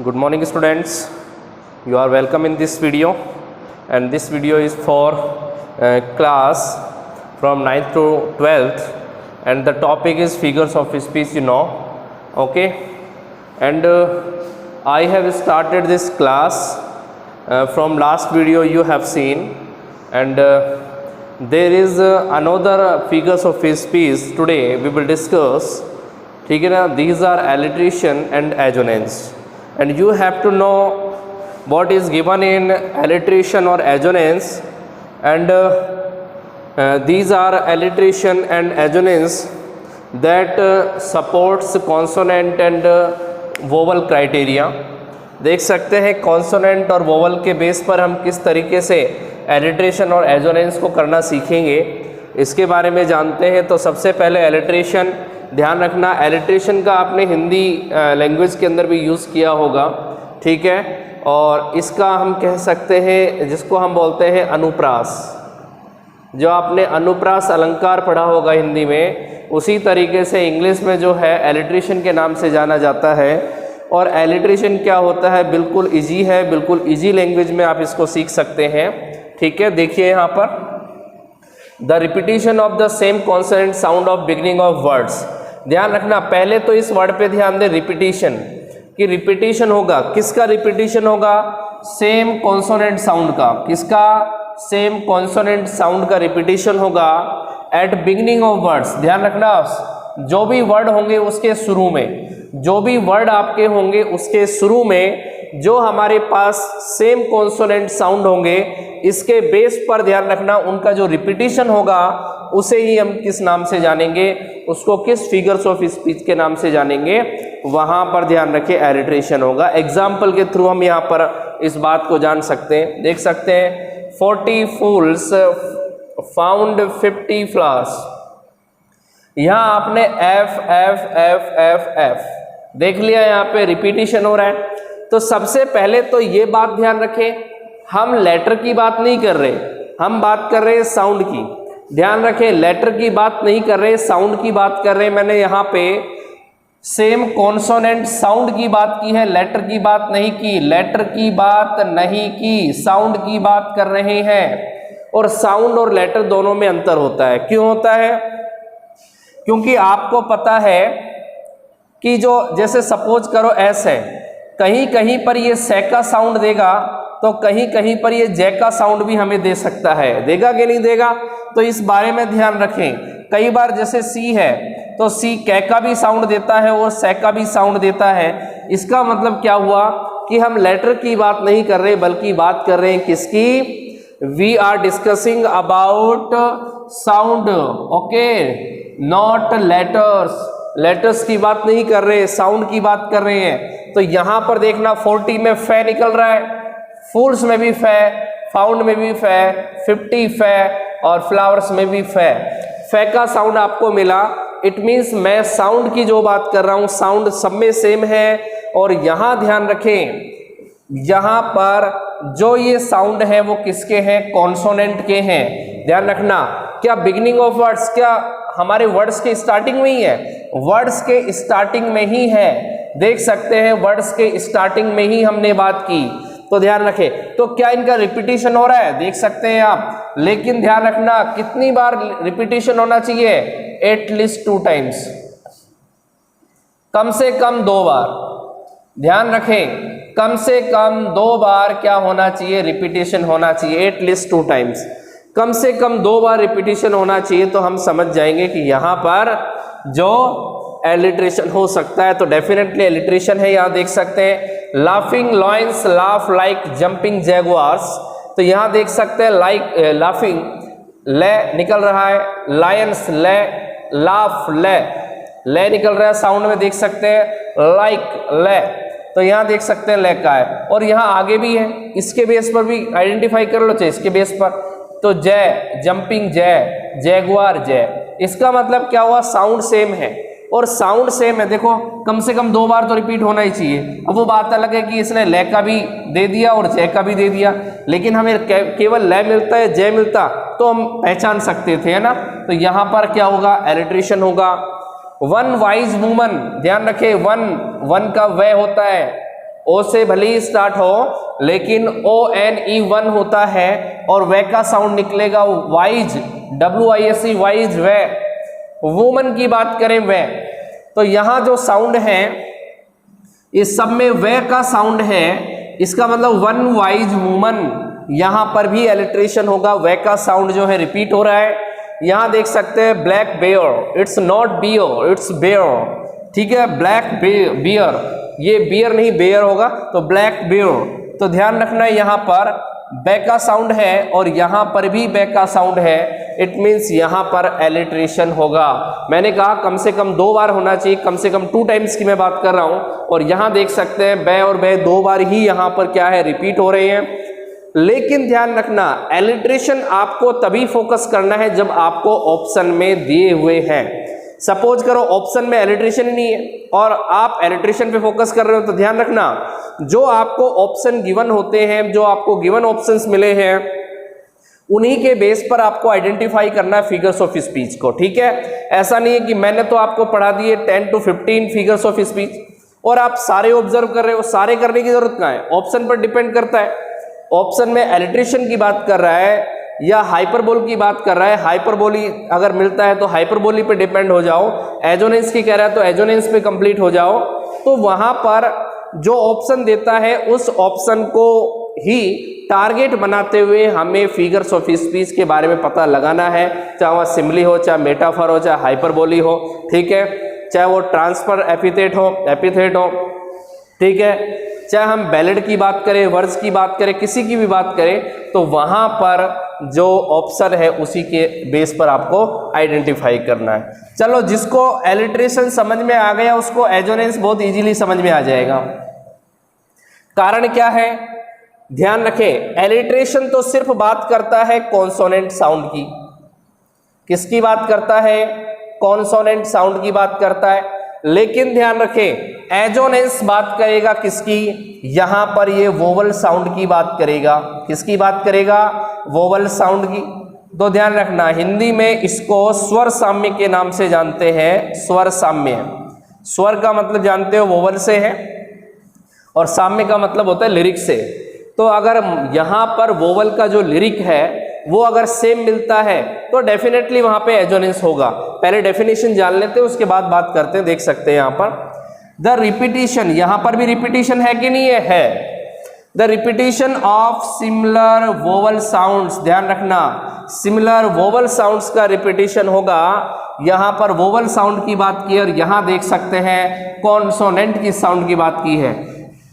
Good morning students, you are welcome in this video, and this video is for class from 9th to 12th, and the topic is figures of speech, okay. And I have started this class from last video you have seen, and there is another figures of speech today we will discuss. ठीक है ना, these are alliteration and assonance, and you have to know what is given in alliteration or assonance, and these are alliteration and assonance that supports consonant and vowel criteria. देख सकते हैं consonant और vowel के base पर हम किस तरीके से alliteration और assonance को करना सीखेंगे, इसके बारे में जानते हैं। तो सबसे पहले alliteration, ध्यान रखना एलिट्रेशन का आपने हिंदी लैंग्वेज के अंदर भी यूज़ किया होगा, ठीक है। और इसका हम कह सकते हैं, जिसको हम बोलते हैं अनुप्रास, जो आपने अनुप्रास अलंकार पढ़ा होगा हिंदी में, उसी तरीके से इंग्लिश में जो है एलिट्रेशन के नाम से जाना जाता है। और एलिट्रेशन क्या होता है, बिल्कुल ईजी है, बिल्कुल ईजी लैंग्वेज में आप इसको सीख सकते हैं, ठीक है। देखिए यहाँ पर the repetition of the same consonant sound of beginning of words. ध्यान रखना, पहले तो इस वर्ड पे ध्यान दें, रिपीटिशन की रिपीटिशन होगा, किसका रिपीटिशन होगा, सेम कॉन्सोनेंट साउंड का। किसका, सेम कॉन्सोनेंट साउंड का रिपीटिशन होगा एट बिगिनिंग ऑफ वर्ड्स। ध्यान रखना, जो भी वर्ड होंगे उसके शुरू में, जो भी वर्ड आपके होंगे उसके शुरू में जो हमारे पास सेम कॉन्सोनेंट साउंड होंगे, इसके बेस पर ध्यान रखना उनका जो रिपीटिशन होगा उसे ही हम किस नाम से जानेंगे, उसको किस फिगर्स ऑफ स्पीच के नाम से जानेंगे, वहां पर ध्यान रखें एलिट्रेशन होगा। एग्जाम्पल के थ्रू हम यहाँ पर इस बात को जान सकते हैं। देख सकते हैं 40 fools found 50 flowers। यहाँ आपने F F F F F देख लिया, यहाँ पे रिपीटिशन हो रहा है। तो सबसे पहले तो ये बात ध्यान रखें, हम लेटर की बात नहीं कर रहे, हम बात कर रहे हैं साउंड की। ध्यान रखें, लेटर की बात नहीं कर रहे, साउंड की बात कर रहे हैं। मैंने यहाँ पे सेम कॉन्सोनेंट साउंड की बात की है, लेटर की बात नहीं की, लेटर की बात नहीं की, साउंड की बात कर रहे हैं। और साउंड और लेटर दोनों में अंतर होता है। क्यों होता है? क्योंकि आपको पता है कि जो जैसे सपोज करो एस है, कहीं कहीं पर ये से का साउंड देगा, तो कहीं कहीं पर ये जे का साउंड भी हमें दे सकता है। देगा कि नहीं देगा? तो इस बारे में ध्यान रखें। कई बार जैसे सी है तो सी कै का भी साउंड देता है और से का भी साउंड देता है। इसका मतलब क्या हुआ कि हम लेटर की बात नहीं कर रहे, बल्कि बात कर रहे हैं किसकी, we are discussing about sound, okay, not letters. Letters की बात नहीं कर रहे, साउंड की बात कर रहे हैं। तो यहां पर देखना 40 में फे निकल रहा है, फूल्स में भी फे, फाउंड में भी फे, 50 फे और फ्लावर्स में भी फे। फे का साउंड आपको मिला, इट मीन्स मैं साउंड की जो बात कर रहा हूं, साउंड सब में सेम है। और यहां ध्यान रखें, यहां पर जो ये साउंड है वो किसके हैं, कॉन्सोनेंट के हैं। ध्यान रखना, क्या बिगिनिंग ऑफ वर्ड्स क्या हमारे वर्ड्स के स्टार्टिंग में ही है? वर्ड्स के स्टार्टिंग में ही है। देख सकते हैं वर्ड्स के स्टार्टिंग में ही हमने बात की। तो ध्यान रखें, तो क्या इनका रिपीटिशन हो रहा है? देख सकते हैं आप। लेकिन ध्यान रखना, कितनी बार रिपीटिशन होना चाहिए? एटलीस्ट 2 टाइम्स, कम से कम 2 बार। ध्यान रखें, कम से कम 2 बार क्या होना चाहिए, रिपीटिशन होना चाहिए, एटलीस्ट 2 टाइम्स। कम से कम 2 बार रिपीटिशन होना चाहिए, तो हम समझ जाएंगे कि यहाँ पर जो एलिट्रेशन हो सकता है। तो डेफिनेटली एलिट्रेशन है। यहाँ देख सकते हैं laughing lions laugh like jumping Jaguars. तो यहाँ देख सकते हैं लाइक लाफिंग ले निकल रहा है, लायंस ले, लाफ ले निकल रहा है साउंड में। देख सकते हैं लाइक ले, तो यहाँ देख सकते हैं ले का है। और यहाँ आगे भी है, इसके बेस पर भी आइडेंटिफाई कर लो, चाहे इसके बेस पर। तो जय, जंपिंग जय, जैगुआर जय। इसका मतलब क्या हुआ, साउंड सेम है और साउंड सेम है। देखो कम से कम 2 बार तो रिपीट होना ही चाहिए। अब वो बात अलग है कि इसने ले का भी दे दिया और जय का भी दे दिया, लेकिन हमें केवल ले मिलता है, जय मिलता तो हम पहचान सकते थे, है ना। तो यहाँ पर क्या होगा, एलिट्रेशन होगा। वन वाइज वुमन, ध्यान रखें, वन का वे होता है ओ से भले ही स्टार्ट हो लेकिन ONE1 होता है और वे का साउंड निकलेगा वाइज, WISE वाइज, वे। वुमन की बात करें वे, तो यहां जो साउंड है इस सब में वे का साउंड है, इसका मतलब वन वाइज वुमन। यहां पर भी एलिट्रेशन होगा, वे का साउंड जो है रिपीट हो रहा है। यहां देख सकते हैं black bear, it's not beer, it's bear, ठीक है, ब्लैक बियर, ये बियर नहीं बेयर होगा, तो ब्लैक बियर। तो ध्यान रखना है यहां पर बै का साउंड है और यहां पर भी बै का साउंड है, इट मीन्स यहां पर एलिट्रेशन होगा। मैंने कहा कम से कम 2 बार होना चाहिए, कम से कम 2 टाइम्स की मैं बात कर रहा हूं, और यहां देख सकते हैं बै और बै 2 बार ही यहां पर क्या है रिपीट हो रहे हैं। लेकिन ध्यान रखना एलिट्रेशन आपको तभी फोकस करना है जब आपको ऑप्शन में दिए हुए हैं। सपोज करो ऑप्शन में एलिट्रेशन ही नहीं है और आप एलिट्रेशन पे फोकस कर रहे हो, तो ध्यान रखना जो आपको ऑप्शन गिवन होते हैं, जो आपको गिवन ऑप्शंस मिले हैं, उन्हीं के बेस पर आपको आइडेंटिफाई करना है फिगर्स ऑफ स्पीच को, ठीक है। ऐसा नहीं है कि मैंने तो आपको पढ़ा दिए 10 to 15 फिगर्स ऑफ स्पीच और आप सारे ऑब्जर्व कर रहे हो, सारे करने की जरूरत कहाँ है, ऑप्शन पर डिपेंड करता है। ऑप्शन में एलिट्रेशन की बात कर रहा है या हाइपरबोल की बात कर रहा है, हाइपरबोली अगर मिलता है तो हाइपरबोली पे डिपेंड हो जाओ, एजोनेंस की कह रहा है तो एजोनेंस पे कंप्लीट हो जाओ। तो वहां पर जो ऑप्शन देता है उस ऑप्शन को ही टारगेट बनाते हुए हमें फिगर्स ऑफ स्पीच के बारे में पता लगाना है, चाहे वह सिमली हो, चाहे मेटाफर हो, चाहे हाइपरबोली हो, ठीक है, चाहे वो ट्रांसफर एपिथेट हो, ठीक है, चाहे हम बैलेड की बात करें, वर्ड्स की बात करें, किसी की भी बात करें, तो वहां पर जो ऑप्शन है उसी के बेस पर आपको आइडेंटिफाई करना है। चलो जिसको एलिट्रेशन समझ में आ गया उसको एजोनेंस बहुत इजीली समझ में आ जाएगा। कारण क्या है, ध्यान रखें, एलिट्रेशन तो सिर्फ बात करता है कॉन्सोनेंट साउंड की। किसकी बात करता है, कॉन्सोनेंट साउंड की बात करता है। लेकिन ध्यान रखें एजोनेंस बात करेगा किसकी, यहां पर ये वोवल साउंड की बात करेगा। किसकी बात करेगा, वोवल साउंड की। तो ध्यान रखना हिंदी में इसको स्वर साम्य के नाम से जानते हैं, स्वर साम्य। स्वर का मतलब जानते हो वोवल से है और साम्य का मतलब होता है लिरिक से। तो अगर यहां पर वोवल का जो लिरिक है वो अगर सेम मिलता है तो डेफिनेटली वहां पे एजोनेंस होगा। पहले डेफिनेशन जान लेते हैं उसके बाद बात करते हैं। देख सकते हैं यहां पर द रिपीटिशन, यहां पर भी रिपीटिशन है कि नहीं है, the repetition of similar vowel sounds. ध्यान रखना सिमिलर वोवल साउंड्स का रिपीटिशन होगा। यहां पर वोवल साउंड की बात की और यहां देख सकते हैं कॉन्सोनेंट की साउंड की बात की है।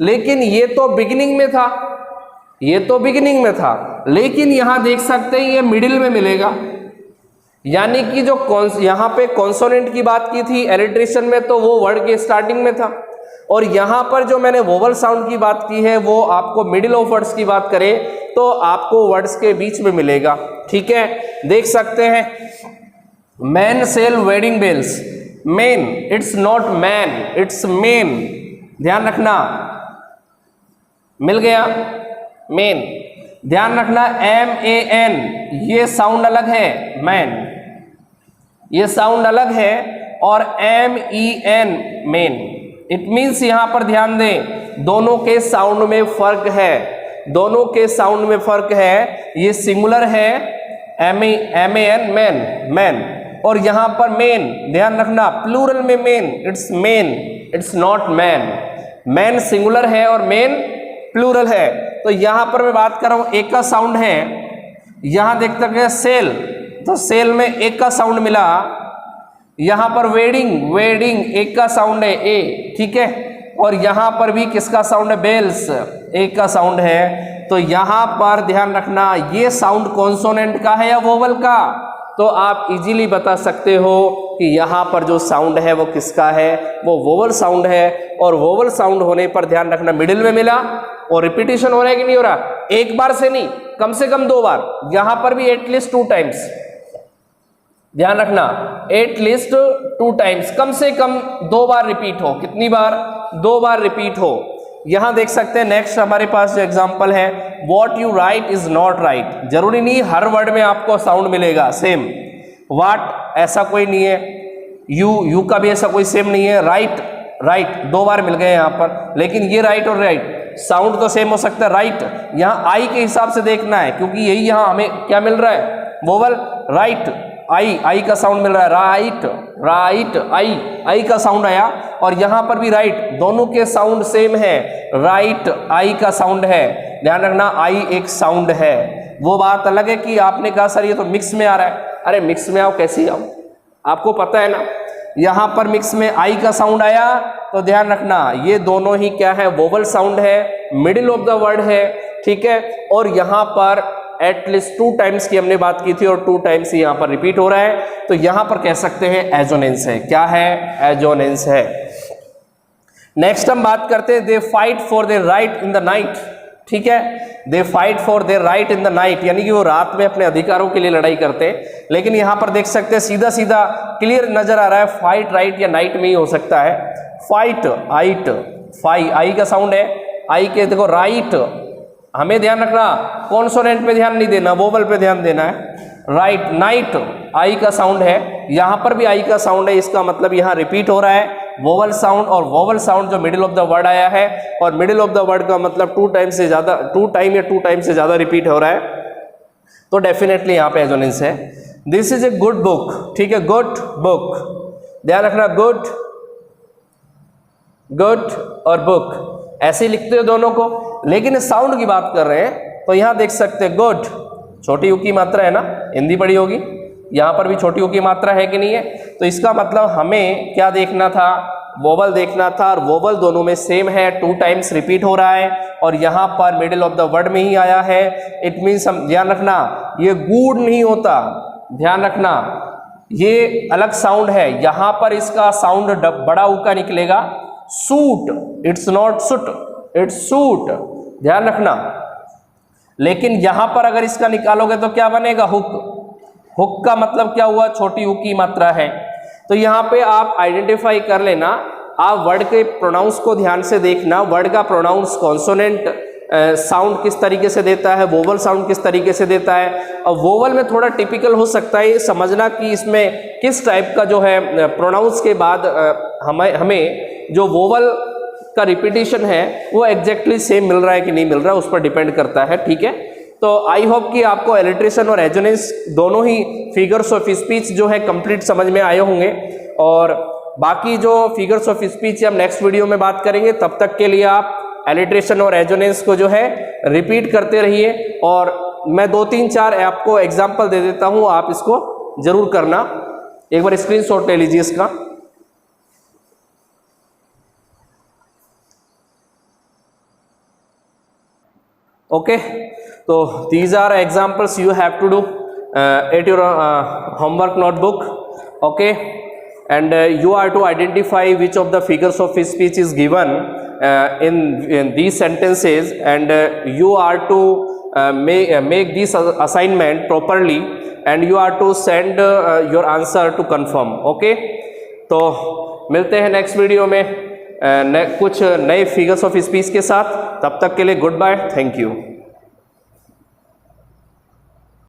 लेकिन ये तो बिगिनिंग में था, ये तो बिगिनिंग में था, लेकिन यहां देख सकते हैं ये मिडिल में मिलेगा। यानी कि जो यहां पे कॉन्सोनेंट की बात की थी एलिट्रेशन में तो वो वर्ड के स्टार्टिंग में था, और यहां पर जो मैंने वोवल साउंड की बात की है वो आपको मिडिल ऑफ वर्ड्स की बात करें तो आपको वर्ड्स के बीच में मिलेगा। ठीक है, देख सकते हैं man sale wedding bells, men, it's not man, it's men. ध्यान रखना, मिल गया मेन। ध्यान रखना MAN ये साउंड अलग है, मैन ये साउंड अलग है, और MEN मेन। इट मीन्स यहां पर ध्यान दें दोनों के साउंड में फर्क है, दोनों के साउंड में फर्क है। ये सिंगुलर है MAN मैन, मैन, और यहां पर मेन, ध्यान रखना प्लूरल में main, it's main, it's not man. Man singular है और मेन प्लूरल है। तो यहां पर मैं बात कर रहा हूं एक का साउंड है, यहां देख सकते हैं सेल, तो सेल में एक का साउंड मिला। यहां पर वेडिंग, वेडिंग एक का साउंड है ए, ठीक है, और यहां पर भी किसका साउंड है, बेल्स, एक का साउंड है। तो यहां पर ध्यान रखना ये साउंड कॉन्सोनेंट का है या वोवल का, तो आप इजीली बता सकते हो कि यहां पर जो साउंड है वो किसका है, वो वोवल साउंड है। और वोवल साउंड होने पर ध्यान रखना मिडिल में मिला, और रिपीटिशन हो रहा है कि नहीं हो रहा, एक बार से नहीं, कम से कम 2 बार, यहां पर भी एटलीस्ट 2 टाइम्स। ध्यान रखना एटलीस्ट 2 टाइम्स, कम से कम 2 बार रिपीट हो। कितनी बार, 2 बार रिपीट हो। यहां देख सकते हैं नेक्स्ट हमारे पास जो एग्जांपल है, what you right is not right. जरूरी नहीं हर वर्ड में आपको साउंड मिलेगा सेम, व्हाट ऐसा कोई नहीं है, यू का भी ऐसा कोई सेम नहीं है, राइट राइट, दो बार मिल गए यहाँ पर, लेकिन ये राइट और राइट साउंड तो सेम हो सकता है। राइट यहाँ आई के हिसाब से देखना है, क्योंकि यही यहाँ हमें क्या मिल रहा है, वोवल। राइट आई का साउंड मिल रहा है, राइट राइट आई का साउंड आया, और यहाँ पर भी राइट, दोनों के साउंड सेम है, राइट आई का साउंड है। ध्यान रखना आई एक साउंड है। वो बात अलग है कि आपने कहा सर ये तो मिक्स में आ रहा है, अरे मिक्स में आओ कैसे आओ, आपको पता है ना, यहाँ पर मिक्स में आई का साउंड आया, तो ध्यान रखना ये दोनों ही क्या है, वोवल साउंड है, मिडिल ऑफ द वर्ड है, ठीक है। और यहाँ पर एटलीस्ट 2 टाइम्स की हमने बात की थी और 2 टाइम्स यहाँ पर रिपीट हो रहा है, तो यहाँ पर कह सकते हैं एजोनेंस है। क्या है, एजोनेंस है। नेक्स्ट हम बात करते हैं, they fight for their right in the night, ठीक है। They fight for their right in the night, यानी कि वो रात में अपने अधिकारों के लिए लड़ाई करते हैं। लेकिन यहाँ पर देख सकते हैं सीधा सीधा क्लियर नजर आ रहा है, फाइट राइट या नाइट में ही हो सकता है। फाइट आइट, आई का साउंड है, आई के देखो राइट, हमें ध्यान रखना कॉन्सोनेंट पे ध्यान नहीं देना, वोवल पे ध्यान देना है। राइट नाइट आई का साउंड है, यहाँ पर भी आई का साउंड है, इसका मतलब यहाँ रिपीट हो रहा है वोवल साउंड, और वोवल साउंड जो मिडिल ऑफ द वर्ड आया है, और मिडिल ऑफ द वर्ड का मतलब 2 टाइम से ज्यादा, 2 टाइम या 2 टाइम से ज्यादा रिपीट हो रहा है, तो डेफिनेटली यहाँ पे एजोनेंस है। This is a good book, ठीक है, गुड बुक, ध्यान रखना गुड और बुक ऐसे ही लिखते हो दोनों को, लेकिन साउंड की बात कर रहे हैं तो यहाँ देख सकते हैं गुड, छोटी यू की मात्रा है ना, हिंदी पढ़ी होगी, यहाँ पर भी छोटी यू की मात्रा है कि नहीं है, तो इसका मतलब हमें क्या देखना था, वोवल देखना था, और वोवल दोनों में सेम है, 2 टाइम्स रिपीट हो रहा है, और यहाँ पर मिडिल ऑफ द वर्ड में ही आया है। इट मीन्स हम ध्यान रखना ये गुड नहीं होता, ध्यान रखना ये अलग साउंड है, यहाँ पर इसका साउंड बड़ा ऊ का निकलेगा, suit, it's not soot, it's suit, ध्यान रखना। लेकिन यहां पर अगर इसका निकालोगे तो क्या बनेगा, हुक, हुक का मतलब क्या हुआ, छोटी हुक की मात्रा है। तो यहाँ पे आप आइडेंटिफाई कर लेना, आप वर्ड के प्रोनाउंस को ध्यान से देखना, वर्ड का प्रोनाउंस कॉन्सोनेंट साउंड किस तरीके से देता है, वोवल साउंड किस तरीके से देता है। और वोवल में थोड़ा टिपिकल हो सकता है समझना कि इसमें किस टाइप का जो है प्रोनाउंस के बाद हमें जो वोवल का रिपीटिशन है वो एग्जैक्टली सेम मिल रहा है कि नहीं मिल रहा है, उस पर डिपेंड करता है, ठीक है। तो आई होप कि आपको एलिट्रेशन और एजोनेंस दोनों ही फिगर्स ऑफ स्पीच जो है कंप्लीट समझ में आए होंगे, और बाकी जो फिगर्स ऑफ स्पीच हम नेक्स्ट वीडियो में बात करेंगे। तब तक के लिए आप एलिट्रेशन और एजोनेंस को जो है रिपीट करते रहिए, और मैं 2-3-4 आपको एग्जाम्पल दे देता हूँ, आप इसको जरूर करना। एक बार स्क्रीनशॉट ले लीजिए इसका। Okay, so these are examples you have to do at your homework notebook. Okay, and you are to identify which of the figures of speech is given in these sentences, and you are to make this assignment properly, and you are to send your answer to confirm. Okay, तो मिलते हैं next video में कुछ नए figures of speech के साथ। तब तक के लिए गुड बाय, थैंक यू।